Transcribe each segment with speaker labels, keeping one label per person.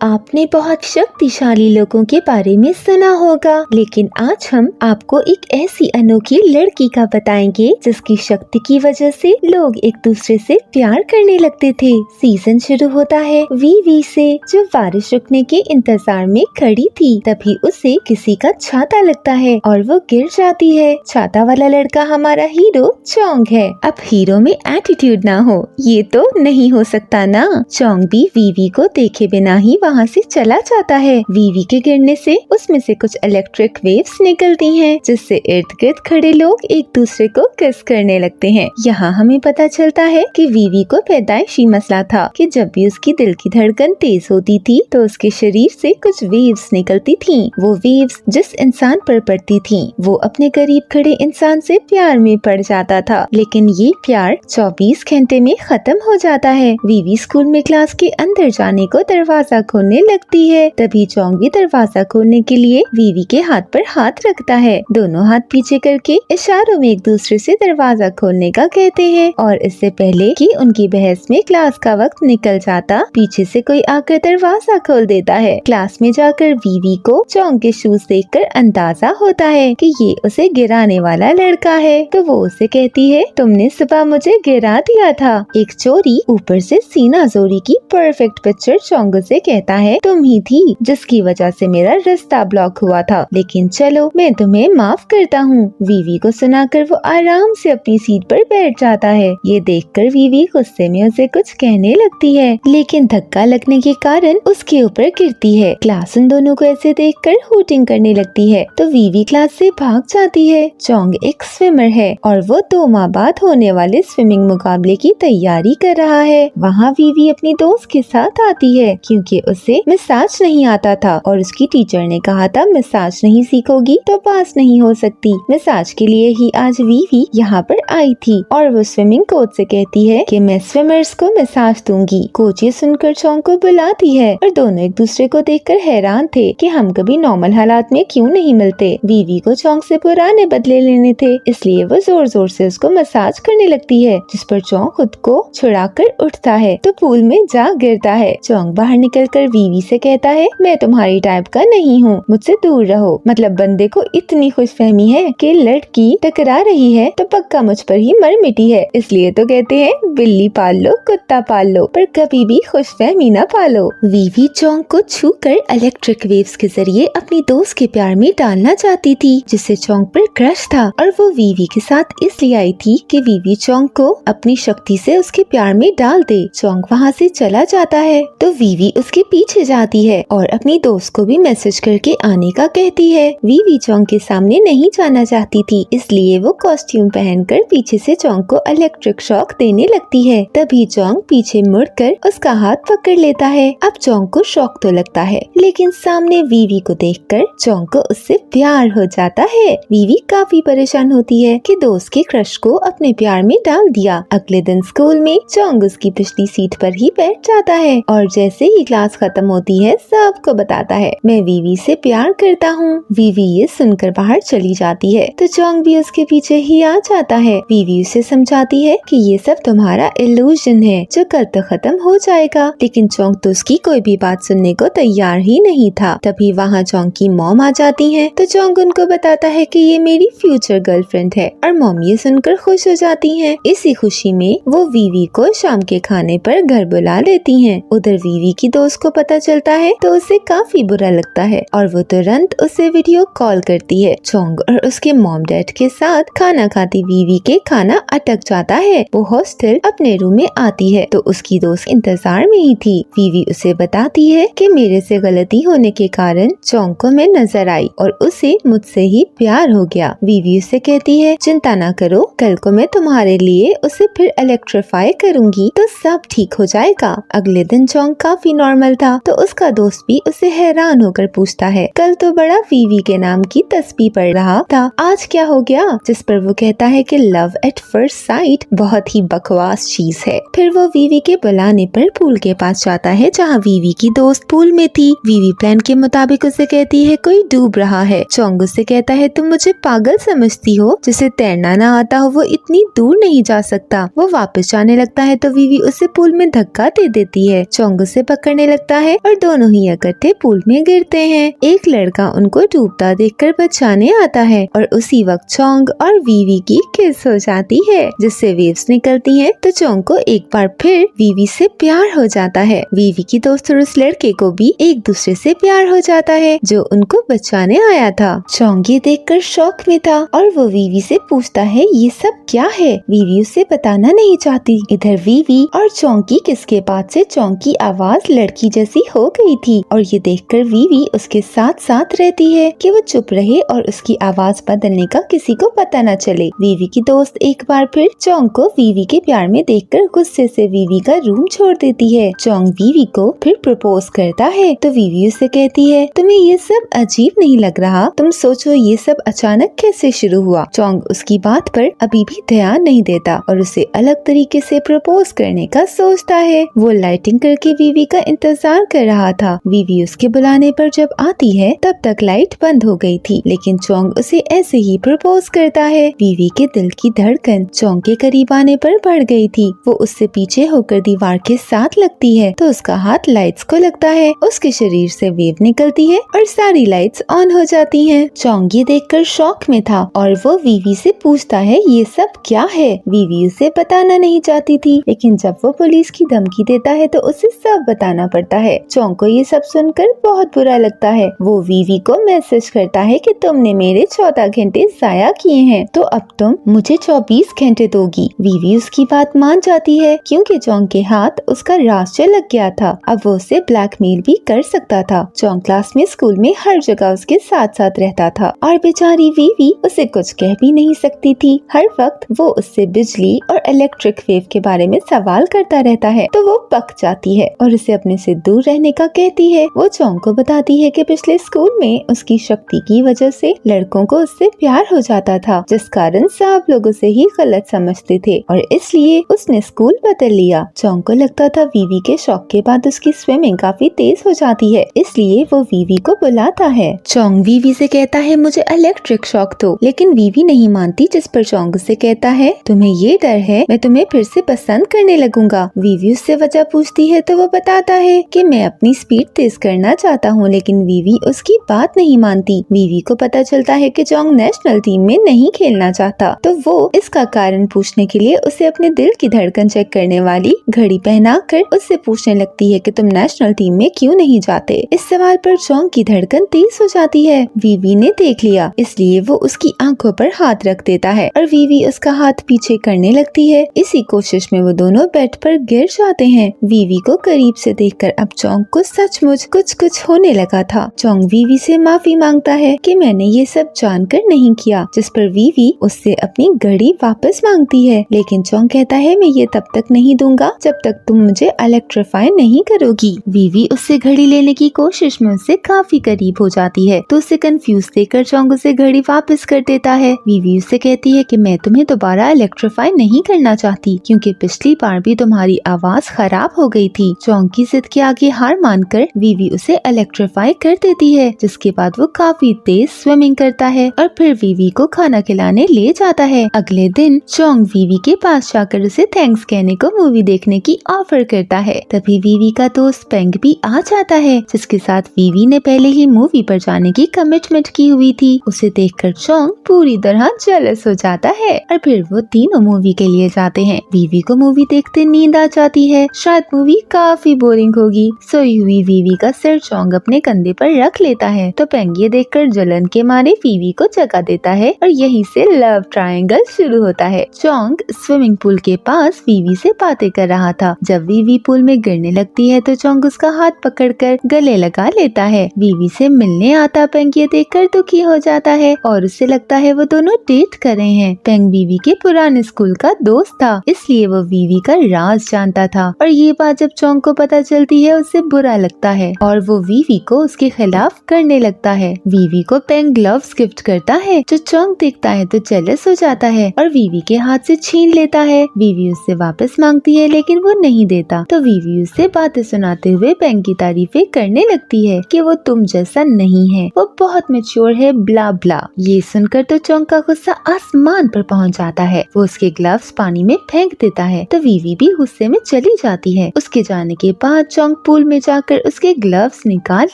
Speaker 1: आपने बहुत शक्तिशाली लोगों के बारे में सुना होगा, लेकिन आज हम आपको एक ऐसी अनोखी लड़की का बताएंगे जिसकी शक्ति की वजह से लोग एक दूसरे से प्यार करने लगते थे। सीजन शुरू होता है वीवी से, जो बारिश रुकने के इंतजार में खड़ी थी। तभी उसे किसी का छाता लगता है और वो गिर जाती है। छाता वाला लड़का हमारा हीरो चोंग है। अब हीरो में एटीट्यूड ना हो, ये तो नहीं हो सकता ना। चोंग भी वीवी को देखे बिना ही वहाँ से चला जाता है। वीवी के गिरने से उसमें से कुछ इलेक्ट्रिक वेव्स निकलती हैं, जिससे इर्द गिर्द खड़े लोग एक दूसरे को किस करने लगते हैं। यहाँ हमें पता चलता है कि वीवी को पैदाइशी मसला था कि जब भी उसकी दिल की धड़कन तेज होती थी तो उसके शरीर से कुछ वेव्स निकलती थीं। वो वेव्स जिस इंसान पर पड़ती थीं, वो अपने करीब खड़े इंसान से प्यार में पड़ जाता था। लेकिन ये प्यार 24 घंटे में खत्म हो जाता है। वीवी स्कूल में क्लास के अंदर जाने को दरवाजा खोलने लगती है। तभी चोंग भी दरवाजा खोलने के लिए वीवी के हाथ पर हाथ रखता है। दोनों हाथ पीछे करके इशारों में एक दूसरे से दरवाजा खोलने का कहते हैं। और इससे पहले कि उनकी बहस में क्लास का वक्त निकल जाता, पीछे से कोई आकर दरवाजा खोल देता है। क्लास में जाकर वीवी को चोंग के शूज देखकर अंदाजा होता है कि ये उसे गिराने वाला लड़का है। तो वो उसे कहती है, तुमने सुबह मुझे गिरा दिया था। एक चोरी ऊपर से सीना जोरी की परफेक्ट पिक्चर चोंग से कहता है, तुम ही थी जिसकी वजह से मेरा रास्ता ब्लॉक हुआ था, लेकिन चलो मैं तुम्हें माफ करता हूँ। वीवी को सुनाकर वो आराम से अपनी सीट पर बैठ जाता है। ये देखकर वीवी गुस्से में उसे कुछ कहने लगती है, लेकिन धक्का लगने के कारण उसके ऊपर गिरती है। क्लास उन दोनों को ऐसे देखकर हूटिंग करने लगती है, तो वीवी क्लास से भाग जाती है। चोंग एक स्विमर है और वो 2 माह बाद होने वाले स्विमिंग मुकाबले की तैयारी कर रहा है। वहाँ वीवी अपनी दोस्त के साथ आती है, क्योंकि उसे मसाज नहीं आता था और उसकी टीचर ने कहा था मसाज नहीं सीखोगी तो पास नहीं हो सकती। मसाज के लिए ही आज वीवी यहाँ पर आई थी और वो स्विमिंग कोच से कहती है कि मैं स्विमर्स को मसाज दूंगी। कोच ये सुनकर चोंग को बुलाती है और दोनों एक दूसरे को देखकर हैरान थे कि हम कभी नॉर्मल हालात में क्यों नहीं मिलते। वीवी को चोंग से पुराने बदले लेने थे, इसलिए वो जोर जोर से उसको मसाज करने लगती है, जिस पर चोंग खुद को छुड़ाकर उठता है तो पूल में जा गिरता है। चोंग बाहर निकलकर वीवी से कहता है, मैं तुम्हारी टाइप का नहीं हूँ, मुझसे दूर रहो। मतलब बंदे को इतनी खुशफहमी है कि लड़की टकरा रही है तो पक्का मुझ पर ही मर मिटी है। इसलिए तो कहते हैं बिल्ली पाल लो कुत्ता पाल लो, पर कभी भी खुशफहमी न पालो। वीवी चोंग को छूकर इलेक्ट्रिक वेव्स के जरिए अपनी दोस्त के प्यार में डालना चाहती थी, जिससे चोंग पर क्रश था। और वो वीवी के साथ इसलिए आई थी कि वीवी चोंग को अपनी शक्ति से उसके प्यार में डाल दे। चोंग वहाँ से चला जाता है तो वीवी उसके पीछे जाती है और अपनी दोस्त को भी मैसेज करके आने का कहती है। वीवी चोंग के सामने नहीं जाना चाहती थी, इसलिए वो कॉस्ट्यूम पहनकर पीछे से चोंग को इलेक्ट्रिक शॉक देने लगती है। तभी चोंग पीछे मुड़कर उसका हाथ पकड़ लेता है। अब चोंग को शॉक तो लगता है, लेकिन सामने वीवी को देखकर चोंग को उससे प्यार हो जाता है। वीवी काफी परेशान होती है कि दोस्त के क्रश को अपने प्यार में डाल दिया। अगले दिन स्कूल में चोंग उसकी पिछली सीट पर ही बैठ जाता है और जैसे ही क्लास खत्म होती है सबको बताता है, मैं वीवी से प्यार करता हूँ। वीवी ये सुनकर बाहर चली जाती है तो चोंग भी उसके पीछे ही आ जाता है। वीवी उसे समझाती है कि ये सब तुम्हारा इल्यूजन है जो कल तो खत्म हो जाएगा, लेकिन चोंग तो उसकी कोई भी बात सुनने को तैयार ही नहीं था। तभी वहाँ चोंग की मॉम आ जाती है तो चोंग उनको बताता है कि ये मेरी फ्यूचर गर्लफ्रेंड है और मॉम ये सुनकर खुश हो जाती है। इसी खुशी में वो वीवी को शाम के खाने पर घर बुला लेती है। उधर वीवी की दोस्त को पता चलता है तो उसे काफी बुरा लगता है और वो तुरंत उसे वीडियो कॉल करती है। चोंग और उसके मॉम डैड के साथ खाना खाती वीवी के खाना अटक जाता है। वो हॉस्टल अपने रूम में आती है तो उसकी दोस्त इंतजार में ही थी। वीवी उसे बताती है कि मेरे से गलती होने के कारण चोंग को मैं नजर आई और उसे मुझसे ही प्यार हो गया। वीवी उसे कहती है, चिंता ना करो, कल को मैं तुम्हारे लिए उसे फिर इलेक्ट्रीफाई करूंगी तो सब ठीक हो जाएगा। अगले दिन चोंग काफी नॉर्मल था तो उसका दोस्त भी उसे हैरान होकर पूछता है, कल तो बड़ा वीवी के नाम की तस्वीर पढ़ रहा था, आज क्या हो गया? जिस पर वो कहता है कि लव एट फर्स्ट साइट बहुत ही बकवास चीज है। फिर वो वीवी के बुलाने पर पूल के पास जाता है जहाँ वीवी की दोस्त पूल में थी। वीवी प्लान के मुताबिक उसे कहती है कोई डूब रहा है। चोंग उससे कहता है तुम मुझे पागल समझती हो, जिसे तैरना ना आता हो वो इतनी दूर नहीं जा सकता। वो वापस जाने लगता है तो वीवी उसे पूल में धक्का दे देती है। चोंग उसे पकड़ने लगता लगता है और दोनों ही इकट्ठे पूल में गिरते हैं। एक लड़का उनको डूबता देखकर बचाने आता है और उसी वक्त चोंग और वीवी की किस हो जाती है, जिससे वेव्स निकलती हैं। तो चोंग को एक बार फिर वीवी से प्यार हो जाता है। वीवी की दोस्त और उस लड़के को भी एक दूसरे से प्यार हो जाता है जो उनको बचाने आया था। चोंग ये देखकर शौक में था और वो वीवी से पूछता है ये सब क्या है। वीवी उसे बताना नहीं चाहती। इधर वीवी और चोंग की किस के बाद से चोंग की आवाज लड़की जैसी हो गई थी और ये देखकर वीवी उसके साथ साथ रहती है कि वो चुप रहे और उसकी आवाज बदलने का किसी को पता न चले। वीवी की दोस्त एक बार फिर चोंग को वीवी के प्यार में देखकर गुस्से से वीवी का रूम छोड़ देती है। चोंग वीवी को फिर प्रपोज करता है तो वीवी उसे कहती है तुम्हें ये सब अजीब नहीं लग रहा? तुम सोचो ये सब अचानक कैसे शुरू हुआ? चोंग उसकी बात पर अभी भी ध्यान नहीं देता और उसे अलग तरीके से प्रपोज करने का सोचता है। वो लाइटिंग करके वीवी का इंतजार कर रहा था। वीवी उसके बुलाने पर जब आती है तब तक लाइट बंद हो गई थी, लेकिन चोंग उसे ऐसे ही प्रपोज करता है। वीवी के दिल की धड़कन चोंग के करीब आने पर बढ़ गई थी। वो उससे पीछे होकर दीवार के साथ लगती है तो उसका हाथ लाइट्स को लगता है। उसके शरीर से वेव निकलती है और सारी लाइट्स ऑन हो जाती हैं। चोंग ये देखकर शॉक में था और वो वीवी से पूछता है ये सब क्या है। वीवी उसे बताना नहीं चाहती थी, लेकिन जब वो पुलिस की धमकी देता है तो उसे सब बताना पड़ता है। चोंग को ये सब सुनकर बहुत बुरा लगता है। वो वीवी को मैसेज करता है कि तुमने मेरे 14 घंटे जाया किए हैं तो अब तुम मुझे 24 घंटे दोगी। वीवी उसकी बात मान जाती है क्योंकि चोंग के हाथ उसका रास्ते लग गया था। अब वो उसे ब्लैकमेल भी कर सकता था। चोंग क्लास में, स्कूल में, हर जगह उसके साथ साथ रहता था और बेचारी वीवी उसे कुछ कह भी नहीं सकती थी। हर वक्त वो उससे बिजली और इलेक्ट्रिक वेव के बारे में सवाल करता रहता है तो वो पक जाती है और उसे अपने से दूर रहने का कहती है। वो चोंग को बताती है कि पिछले स्कूल में उसकी शक्ति की वजह से लड़कों को उससे प्यार हो जाता था, जिस कारण सब लोग उसे ही गलत समझते थे और इसलिए उसने स्कूल बदल लिया। चोंग को लगता था वीवी के शौक के बाद उसकी स्विमिंग काफी तेज हो जाती है, इसलिए वो वीवी को बुलाता है। चोंग वीवी से कहता है मुझे इलेक्ट्रिक शॉक दो, लेकिन वीवी नहीं मानती, जिस पर चोंग से कहता है तुम्हें ये डर है मैं तुम्हें फिर से पसंद करने लगूंगा। वीवी उससे वजह पूछती है तो वो बताता है कि मैं अपनी स्पीड तेज करना चाहता हूँ, लेकिन वीवी उसकी बात नहीं मानती। वीवी को पता चलता है कि चोंग नेशनल टीम में नहीं खेलना चाहता, तो वो इसका कारण पूछने के लिए उसे अपने दिल की धड़कन चेक करने वाली घड़ी पहनाकर उससे पूछने लगती है कि तुम नेशनल टीम में क्यों नहीं जाते। इस सवाल पर चोंग की धड़कन तेज हो जाती है। वीवी ने देख लिया, इसलिए वो उसकी आंखों पर हाथ रख देता है और वीवी उसका हाथ पीछे करने लगती है। इसी कोशिश में वो दोनों बेड पर गिर जाते हैं। वीवी को करीब से देखकर अब चोंग को सचमुच कुछ होने लगा था। चोंग वीवी से माफी मांगता है कि मैंने ये सब जानकर नहीं किया, जिस पर वीवी उससे अपनी घड़ी वापस मांगती है, लेकिन चोंग कहता है मैं ये तब तक नहीं दूंगा जब तक तुम मुझे इलेक्ट्रीफाई नहीं करोगी। वीवी उससे घड़ी लेने की कोशिश में उससे काफी करीब हो जाती है तो उसे कंफ्यूज देखकर चोंग उसे घड़ी वापस कर देता है। वीवी उससे कहती है कि मैं तुम्हें दोबारा इलेक्ट्रीफाई नहीं करना चाहती क्योंकि पिछली बार भी तुम्हारी आवाज खराब हो गई थी। चोंग की जिद के आगे हार मानकर वीवी उसे इलेक्ट्रीफाई कर देती है, जिसके बाद वो काफी तेज स्विमिंग करता है और फिर वीवी को खाना खिलाने ले जाता है। अगले दिन चोंग वीवी के पास जाकर उसे थैंक्स कहने को मूवी देखने की ऑफर करता है। तभी वीवी का दोस्त पेंग भी आ जाता है, जिसके साथ वीवी ने पहले ही मूवी पर जाने की कमिटमेंट की हुई थी। उसे देखकर चोंग पूरी तरह जेलस हो जाता है और फिर वो तीनों मूवी के लिए जाते हैं। वीवी को मूवी देखते नींद आ जाती है, शायद मूवी काफी बोरिंग होगी। सोई हुई वीवी का सिर चोंग अपने कंधे पर रख लेता है तो पेंग ये देखकर जलन के मारे वीवी को जगा देता है और यहीं से लव ट्रायंगल शुरू होता है। चोंग स्विमिंग पूल के पास वीवी से बातें कर रहा था। जब वीवी पूल में गिरने लगती है तो चोंग उसका हाथ पकड़कर गले लगा लेता है। वीवी से मिलने आता पेंग ये देखकर दुखी हो जाता है और उसे लगता है वो दोनों डेट कर रहे हैं। पेंग वीवी के पुराने स्कूल का दोस्त था, इसलिए वो वीवी का राज जानता था और ये बात जब चोंग को पता चलती है उसे बुरा लगता है और वो वीवी को उसके खिलाफ करने लगता है। वीवी को पेंग ग्लव्स गिफ्ट करता है जो चोंग देखता है तो जेलस हो जाता है और वीवी के हाथ से छीन लेता है। वीवी उससे वापस मांगती है लेकिन वो नहीं देता तो वीवी उससे बातें सुनाते हुए पेंग की तारीफें करने लगती है कि वो तुम जैसा नहीं है, वो बहुत मैच्योर है, ब्ला ब्ला। ये सुनकर तो चोंग का गुस्सा आसमान पर पहुंच जाता है। वो उसके ग्लव्स पानी में फेंक देता है तो वीवी भी गुस्से में चली जाती है। उसके जाने के बाद चोंग पूल में जाकर उसके ग्लव्स निकाल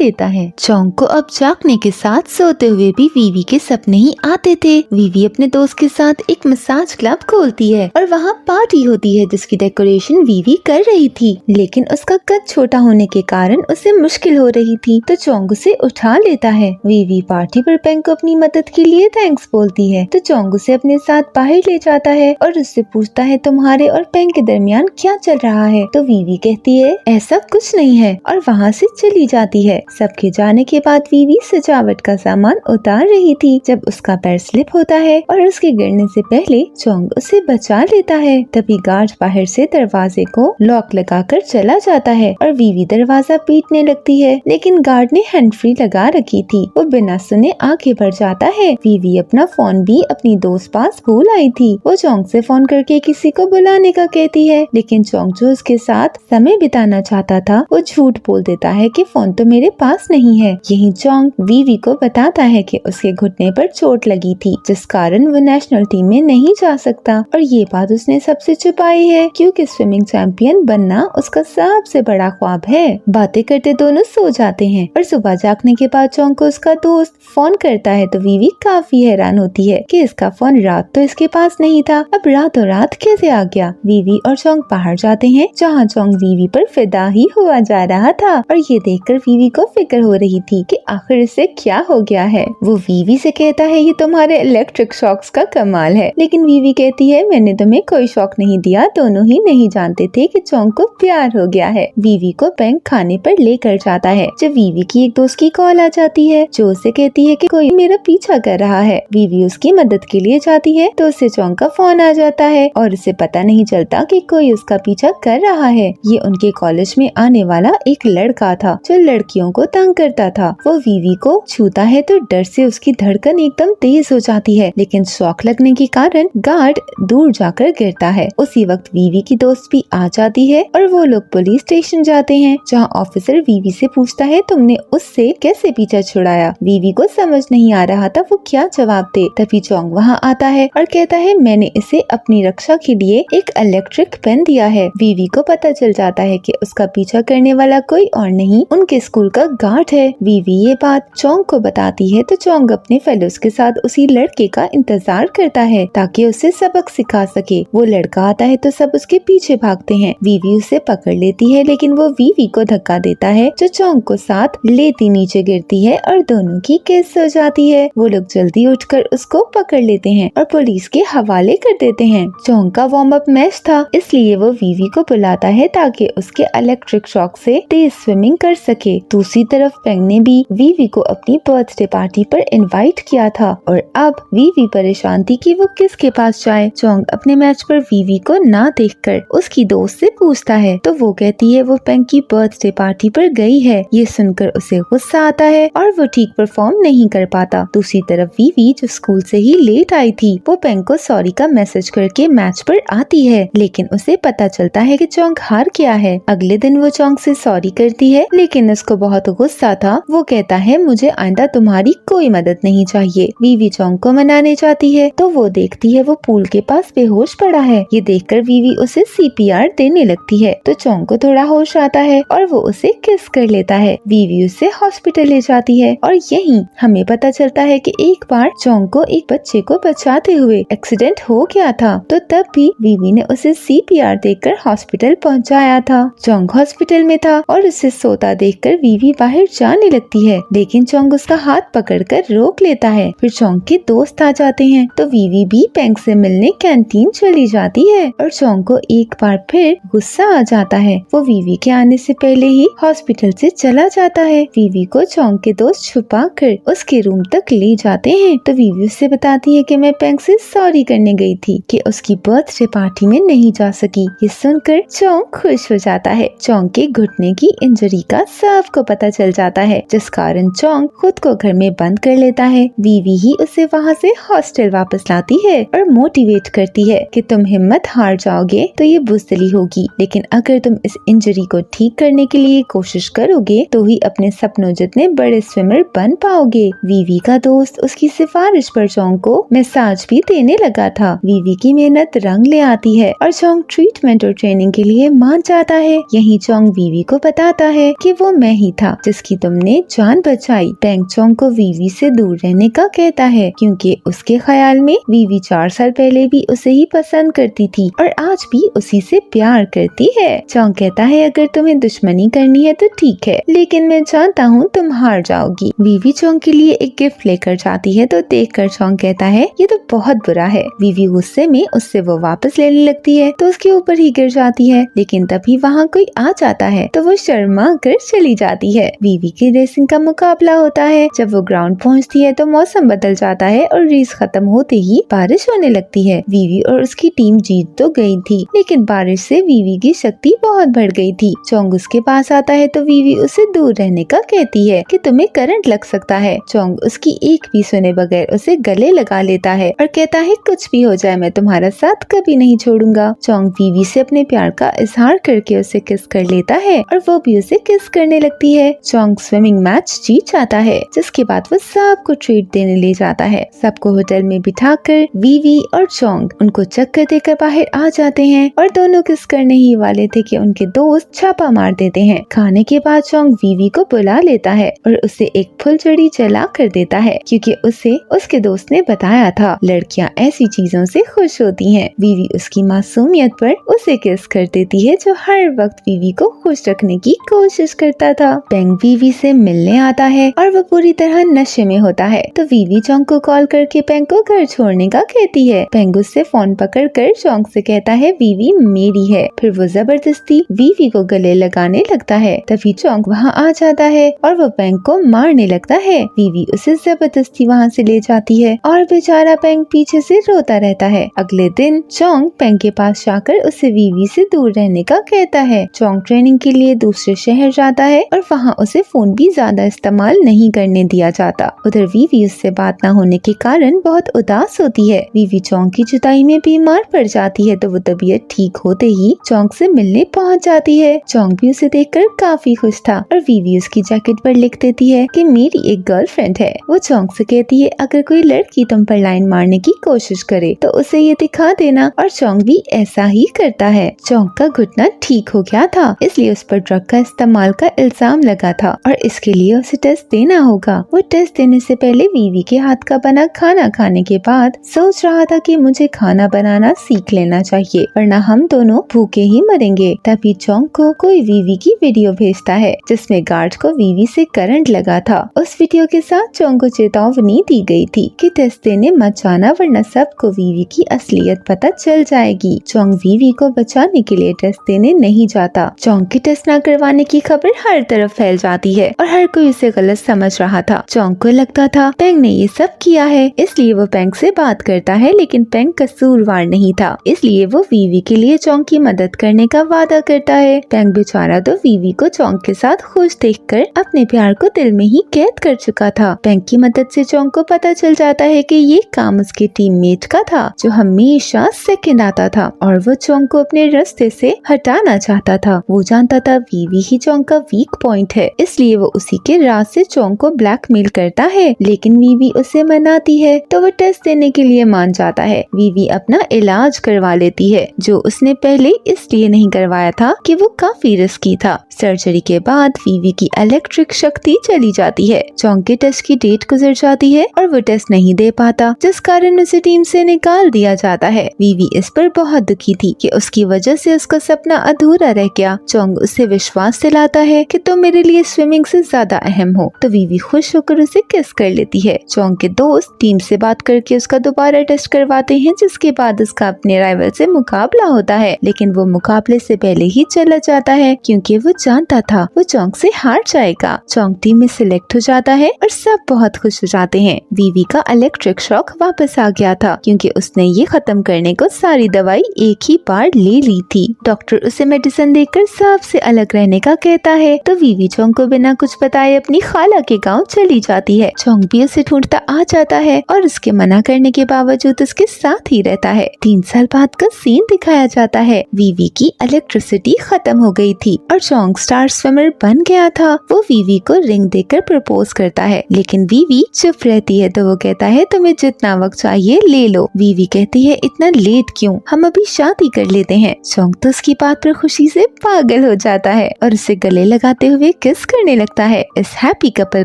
Speaker 1: लेता है। चोंग को अब जागने के साथ सोते हुए भी वीवी के सपने ही आते थे। वीवी अपने दोस्त के साथ एक मसाज क्लब खोलती है और वहाँ पार्टी होती है जिसकी डेकोरेशन वीवी कर रही थी, लेकिन उसका कद छोटा होने के कारण उसे मुश्किल हो रही थी तो चोंग उसे उठा लेता है। वीवी पार्टी पर पेंग को अपनी मदद के लिए थैंक्स बोलती है तो चोंग उसे अपने साथ बाहर ले जाता है और उससे पूछता है तुम्हारे और पेंग के दरमियान क्या चल रहा है। तो वीवी कहती है ऐसा कुछ नहीं है और वहाँ से चली जाती है। सबके जाने के बाद वीवी सजावट का सामान उतार रही थी जब उसका पैर स्लिप होता है और उसके गिरने से पहले चोंग उसे बचा लेता है। तभी गार्ड बाहर से दरवाजे को लॉक लगाकर चला जाता है और वीवी दरवाजा पीटने लगती है, लेकिन गार्ड ने हैंड फ्री लगा रखी थी। वो बिना सुने आगे बढ़ जाता है। वीवी अपना फोन भी अपनी दोस्त पास भूल आई थी। वो चोंग से फोन करके किसी को बुलाने का कहती है, लेकिन चोंग जो उसके साथ समय बिताना चाहता था वो झूठ बोल देता है कि फोन तो मेरे पास नहीं है। यही चोंग वीवी को बताता है कि उसके घुटने पर चोट लगी थी जिस कारण वो नेशनल टीम में नहीं जा सकता और ये बात उसने सबसे छुपाई है क्योंकि स्विमिंग चैंपियन बनना उसका सबसे बड़ा ख्वाब है। बातें करते दोनों सो जाते हैं और सुबह जागने के बाद चोंग को उसका दोस्त फोन करता है तो वीवी काफी हैरान होती है कि इसका फोन रात तो इसके पास नहीं था, अब रातों रात कैसे आ गया। वीवी और चोंग बाहर जाते हैं जहाँ चोंग वीवी पर फिदा ही हुआ जा रहा था और ये देखकर वीवी को फिक्र हो रही थी कि आखिर इसे क्या हो गया है। वो वीवी से कहता है ये तुम्हारे इलेक्ट्रिक शॉक्स का कमाल है, लेकिन वीवी कहती है मैंने तुम्हें कोई शॉक नहीं दिया, दोनों ही नहीं जानते थे कि चोंग को प्यार हो गया है। वीवी को पेंग खाने पर लेकर जाता है जब वीवी की एक दोस्त की कॉल आ जाती है जो उसे कहती है कि कोई मेरा पीछा कर रहा है। वीवी उसकी मदद के लिए जाती है तो उसे चोंग का फोन आ जाता है और उसे पता नहीं चलता कि कोई उसका पीछा कर रहा है। ये उनके कॉलेज में आने वाला एक लड़का था जो लड़कियों को तंग करता था। वो वीवी को छूता है तो डर से उसकी धड़कन एकदम तेज हो जाती है, लेकिन शॉक लगने के कारण गार्ड दूर जाकर गिरता है। उसी वक्त वीवी की दोस्त भी आ जाती है और वो लोग पुलिस स्टेशन जाते हैं जहाँ ऑफिसर वीवी से पूछता है तुमने उससे कैसे पीछा छुड़ाया। वीवी को समझ नहीं आ रहा था वो क्या जवाब दे। तभी चोंग वहाँ आता है और कहता है मैंने इसे अपनी रक्षा के लिए एक इलेक्ट्रिक पेन दिया है। वीवी को पता चल जाता है कि उसका पीछा करने वाला कोई और नहीं उनके स्कूल का गार्ड है। वीवी ये बात चोंग को बताती है तो चोंग अपने फेलोज के साथ उसी लड़के का इंतजार करता है ताकि उसे सबक सिखा सके। वो लड़का आता है तो सब उसके पीछे भागते हैं। वीवी उसे पकड़ लेती है लेकिन वो वीवी को धक्का देता है जो चोंग को साथ लेती नीचे गिरती है और दोनों की किस हो जाती है। वो लोग जल्दी उठकर उसको पकड़ लेते हैं और पुलिस के हवाले कर देते हैं। चोंग का वार्म अप मैच था इसलिए वो वीवी को बुलाता है ताकि उसके इलेक्ट्रिक शॉक से तेज स्विमिंग कर सके। दूसरी तरफ पेंग ने भी वीवी को अपनी बर्थडे पार्टी पर इनवाइट किया था और अब वीवी परेशान थी कि वो किसके पास जाए। चोंग अपने मैच पर वीवी को ना देखकर उसकी दोस्त से पूछता है तो वो कहती है वो पेंग की बर्थडे पार्टी पर गई है। ये सुनकर उसे गुस्सा आता है और वो ठीक परफॉर्म नहीं कर पाता। दूसरी तरफ वीवी जो स्कूल से ही लेट आई थी वो पेंग को सॉरी का मैसेज करके मैच पर आती है, लेकिन उसे पता चलता है कि चोंग हार गया है। अगले दिन वो चोंग से सॉरी करती है लेकिन उसको बहुत गुस्सा था। वो कहता है मुझे आइंदा तुम्हारी कोई मदद नहीं चाहिए। वीवी चोंग को मनाने जाती है तो वो देखती है वो पूल के पास बेहोश पड़ा है। ये देखकर वीवी उसे CPR देने लगती है तो चोंग को थोड़ा होश आता है और वो उसे किस कर लेता है। वीवी उसे हॉस्पिटल ले जाती है और यहीं हमें पता चलता है कि एक बार चोंग को एक बच्चे को बचाते हुए एक्सीडेंट हो गया था तो तब भी वीवी ने उसे CPR देकर हॉस्पिटल पहुंचाया था। चोंग हॉस्पिटल में था और उसे सोता देखकर वीवी बाहर जाने लगती है, लेकिन चोंग उसका हाथ पकड़कर रोक लेता है। फिर चोंग के दोस्त आ जाते हैं तो वीवी भी पेंग से मिलने कैंटीन चली जाती है और चोंग को एक बार फिर गुस्सा आ जाता है। वो वीवी के आने से पहले ही हॉस्पिटल से चला जाता है। वीवी को चोंग के दोस्त छुपा कर उसके रूम तक ले जाते हैं तो वीवी उससे बताती है कि मैं पेंग से सॉरी करने गई थी कि उसकी बर्थडे पार्टी में नहीं जा सकी। ये सुनकर चोंग खुश हो जाता है। चोंग के घुटने की इंजरी का सबको पता चल जाता है जिस कारण चोंग खुद को घर में बंद कर लेता है। वीवी ही उसे वहाँ से हॉस्टल वापस लाती है और मोटिवेट करती है कि तुम हिम्मत हार जाओगे तो ये बुज़दिली होगी, लेकिन अगर तुम इस इंजरी को ठीक करने के लिए कोशिश करोगे तो ही अपने सपनों जितने बड़े स्विमर बन पाओगे। वीवी का दोस्त उसकी सिफारिश पर चोंग को मसाज भी देने लगा था। वीवी की मेहनत रंग ले आती है और चोंग ट्रीटमेंट और ट्रेनिंग के लिए मान जाता है। यहीं चोंग वीवी को बताता है कि वो मैं ही था जिसकी तुमने जान बचाई। पेंग चोंग को वीवी से दूर रहने का कहता है क्योंकि उसके ख्याल में वीवी 4 साल पहले भी उसे ही पसंद करती थी और आज भी उसी से प्यार करती है। चोंग कहता है अगर तुम्हें दुश्मनी करनी है तो ठीक है, लेकिन मैं जानता हूँ तुम हार जाओगी। वीवी चोंग के लिए एक गिफ्ट लेकर जाती है तो देखकर चोंग कहता है ये तो बहुत बुरा है। वीवी गुस्से में उससे वो वापस लेने लगती है तो उसके ऊपर ही गिर जाती है, लेकिन तभी वहाँ कोई आ जाता है तो वो शर्मा कर चली जाती है। वीवी की रेसिंग का मुकाबला होता है। जब वो ग्राउंड पहुँचती है तो मौसम बदल जाता है और रेस खत्म होते ही बारिश होने लगती है। वीवी और उसकी टीम जीत तो गई थी, लेकिन बारिश से वीवी की शक्ति बहुत बढ़ गई थी। चोंग उसके पास आता है तो वीवी उसे दूर रहने का कहती है कि तुम्हें करंट लग सकता है। चोंग उसकी एक भी सुने बगैर उसे गले लगा लेता है और कहता है कुछ भी हो जाए मैं तुम्हारा साथ कभी नहीं छोड़ूंगा। चोंग वीवी से अपने प्यार का इजहार करके उसे किस कर लेता है और वो भी उसे किस करने लगती है। चोंग स्विमिंग मैच जीत जाता है, जिसके बाद वो सबको ट्रीट देने ले जाता है। सबको होटल में बिठाकर वीवी और चोंग उनको चक्कर देकर बाहर आ जाते हैं और दोनों किस करने ही वाले थे कि उनके दोस्त छापा मार देते हैं। खाने के बाद चोंग वीवी को बुला लेता है और उसे एक फुलझड़ी जला कर देता है क्योंकि उसे उसके दोस्त ने बताया था लड़कियां ऐसी चीजों से खुश होती हैं। वीवी उसकी मासूमियत पर उसे किस कर देती है जो हर वक्त वीवी को खुश रखने की कोशिश करता था। पेंग वीवी से मिलने आता है और वो पूरी तरह नशे में होता है तो वीवी चोंग को कॉल करके पेंग को घर छोड़ने का कहती है। पेंग उससे फोन पकड़कर चोंग से कहता है वीवी मेरी है। फिर वो जबरदस्ती वीवी को गले लगाने लगता है। तभी चोंग वहाँ आ जाता है और वो पेंग को मारने लगता है। वीवी उसे जबरदस्ती वहाँ से ले जाती है और बेचारा पेंग पीछे से रोता रहता है। अगले दिन चोंग पेंग के पास जाकर उसे वीवी से दूर रहने का कहता है। चोंग ट्रेनिंग के लिए दूसरे शहर जाता है और वहाँ उसे फोन भी ज्यादा इस्तेमाल नहीं करने दिया जाता। उधर वीवी उससे बात न होने के कारण बहुत उदास होती है। वीवी चोंग की जुदाई में बीमार पड़ जाती है तो वो तबीयत ठीक होते ही चोंग से मिलने पहुँच जाती है। चोंग भी उसे देखकर काफी खुश था और वीवी उसकी जैकेट पर लिख देती है कि मेरी एक गर्लफ्रेंड है। वो चोंग से कहती है अगर कोई लड़की तुम पर लाइन मारने की कोशिश करे तो उसे ये दिखा देना और चोंग भी ऐसा ही करता है। चोंग का घुटना ठीक हो गया था, इसलिए उस पर ड्रग का इस्तेमाल का इल्जाम लगा था और इसके लिए उसे टेस्ट देना होगा। वो टेस्ट देने से पहले वीवी के हाथ का बना खाना खाने के बाद सोच रहा था कि मुझे खाना बनाना सीख लेना चाहिए वरना हम दोनों भूखे ही मरेंगे। तभी चोंग को कोई वीवी की वीडियो भेजता है जिसमें गार्ड को वीवी से करंट लगा था। उस वीडियो के साथ चोंग को चेतावनी दी गई थी कि टेस्ट देने मत जाना वरना सबको वीवी की असलियत पता चल जाएगी। चोंग वीवी को बचाने के लिए टेस्ट देने नहीं जाता। चोंग के टेस्ट न करवाने की खबर हर तरफ फैल जाती है और हर कोई उसे गलत समझ रहा था। चोंग को लगता था पेंग ने ये सब किया है, इसलिए वो पेंग से बात करता है, लेकिन पेंग कसूरवार नहीं था, इसलिए वो वीवी के लिए चोंग की मदद करने का वादा करता है। पेंग बेचारा तो वीवी को चोंग के साथ खुश देखकर अपने प्यार को दिल में ही कैद कर चुका था। पेंग की मदद से चोंग को पता चल जाता है कि ये काम उसके टीममेट का था जो हमेशा सेकंड आता था और वो चोंग को अपने रास्ते से हटाना चाहता था। वो जानता था वीवी ही चोंग का वीक पॉइंट है, इसलिए वो उसी के राज से चोंग को ब्लैकमेल करता है, लेकिन वीवी उसे मनाती है तो वो टेस्ट देने के लिए मान जाता है। वीवी अपना इलाज करवा लेती है जो उसने पहले इसलिए नहीं करवाया था कि वो काफी रिस्की था। सर्जरी के बाद वीवी की इलेक्ट्रिक शक्ति चली जाती है। चोंग के टेस्ट की डेट गुजर जाती है और वो टेस्ट नहीं दे पाता, जिस कारण उसे टीम से निकाल दिया जाता है। वीवी इस पर बहुत दुखी थी कि उसकी वजह से उसका सपना अधूरा रह गया। चोंग उसे विश्वास दिलाता है कि तुम मेरे लिए स्विमिंग से ज्यादा अहम हो, तो वीवी खुश होकर उसे किस कर लेती है। चोंग के दोस्त टीम से बात करके उसका दोबारा टेस्ट करवाते हैं, जिसके बाद उसका अपने राइवल से मुकाबला होता है, लेकिन वो मुकाबले से पहले ही चला जाता है क्योंकि वो जानता था वो चोंग से हार जाएगा। चोंग टीम में सिलेक्ट हो जाता है और सब बहुत खुश हो जाते हैं। वीवी का इलेक्ट्रिक शॉक वापस आ गया था क्योंकि उसने ये खत्म करने को सारी दवाई एक ही बार ले ली थी। डॉक्टर उसे मेडिसिन देकर सबसे अलग रहने का कहता है तो वीवी चोंग को बिना कुछ बताए अपनी खाला के गांव चली जाती है। चोंग भी उसे ढूंढता आ जाता है और उसके मना करने के बावजूद उसके साथ ही रहता है। 3 साल बाद का सीन दिखाया जाता है। वीवी की इलेक्ट्रिसिटी खत्म हो गई थी और चोंग स्टार स्विमर बन गया था। वो वीवी को रिंग देकर प्रपोज करता है, लेकिन वीवी चुप रहती है तो वो कहता है तुम्हें जितना वक्त चाहिए ले लो। वीवी कहती है इतना लेट क्यों, हम अभी शादी कर लेते हैं। चोंग तो उसकी बात पर खुशी से पागल पागल हो जाता है और उसे गले लगाते हुए किस करने लगता है। इस हैप्पी कपल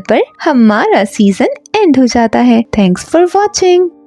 Speaker 1: पर हमारा सीजन एंड हो जाता है। Thanks for watching.